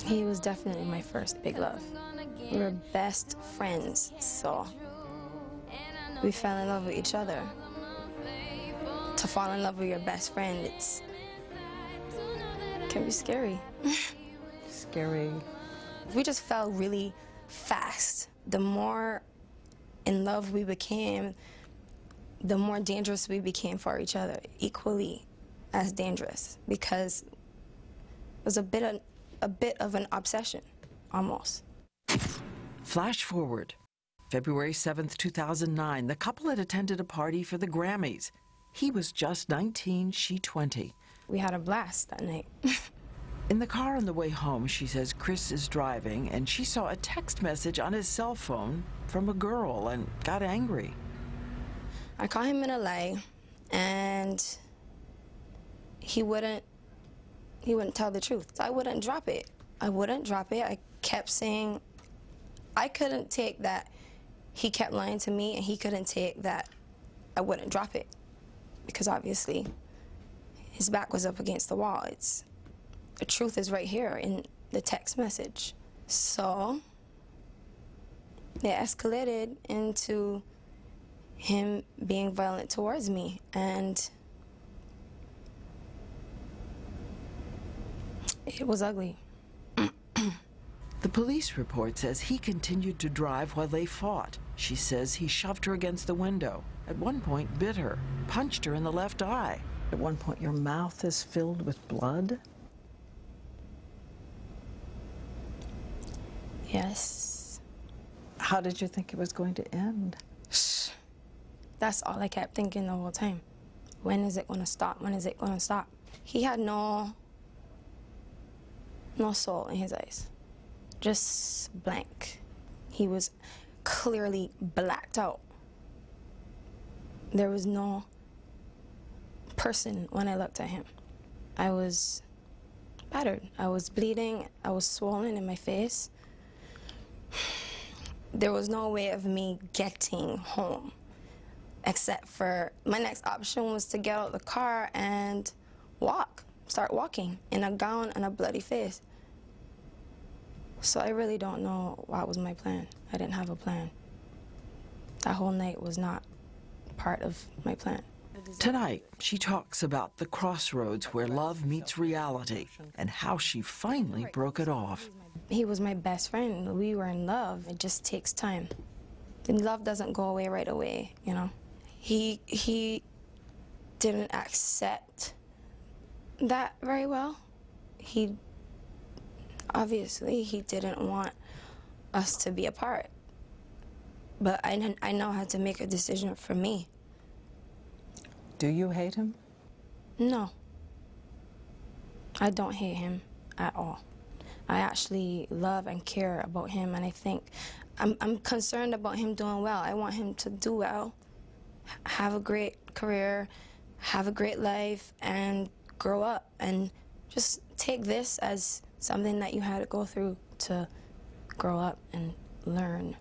He was definitely my first big love. We were best friends, so we fell in love with each other. To fall in love with your best friend, it can be scary. Scary. We just fell really fast. The more in love we became, the more dangerous we became for each other, equally as dangerous, because it was a bit of an obsession, almost. Flash forward. February 7th, 2009, the couple had attended a party for the Grammys. He was just 19, she 20. We had a blast that night. In the car on the way home, she says Chris is driving, and she saw a text message on his cell phone from a girl and got angry. I caught him in a lie, and he wouldn't tell the truth. I wouldn't drop it. I kept saying I couldn't take that he kept lying to me, and he couldn't take that I wouldn't drop it, because obviously his back was up against the wall. The truth is right here in the text message. So it escalated into him being violent towards me, and it was ugly. The police report says he continued to drive while they fought. She says he shoved her against the window. At one point, bit her, punched her in the left eye. At one point, your mouth is filled with blood? Yes. How did you think it was going to end? That's all I kept thinking the whole time. When is it going to stop? When is it going to stop? He had no soul in his eyes. Just blank. He was clearly blacked out. There was no person when I looked at him. I was battered. I was bleeding. I was swollen in my face. There was no way of me getting home, except for my next option was to get out of the car and start walking in a gown and a bloody face. So I really don't know what was my plan. I didn't have a plan. That whole night was not part of my plan. Tonight, she talks about the crossroads where love meets reality and how she finally broke it off. He was my best friend. We were in love. It just takes time. And love doesn't go away right away, you know. He didn't accept that very well. Obviously, he didn't want us to be apart. But I now had to make a decision for me. Do you hate him? No. I don't hate him at all. I actually love and care about him, and I think I'm concerned about him doing well. I want him to do well, have a great career, have a great life, and grow up, and just take this as something that you had to go through to grow up and learn.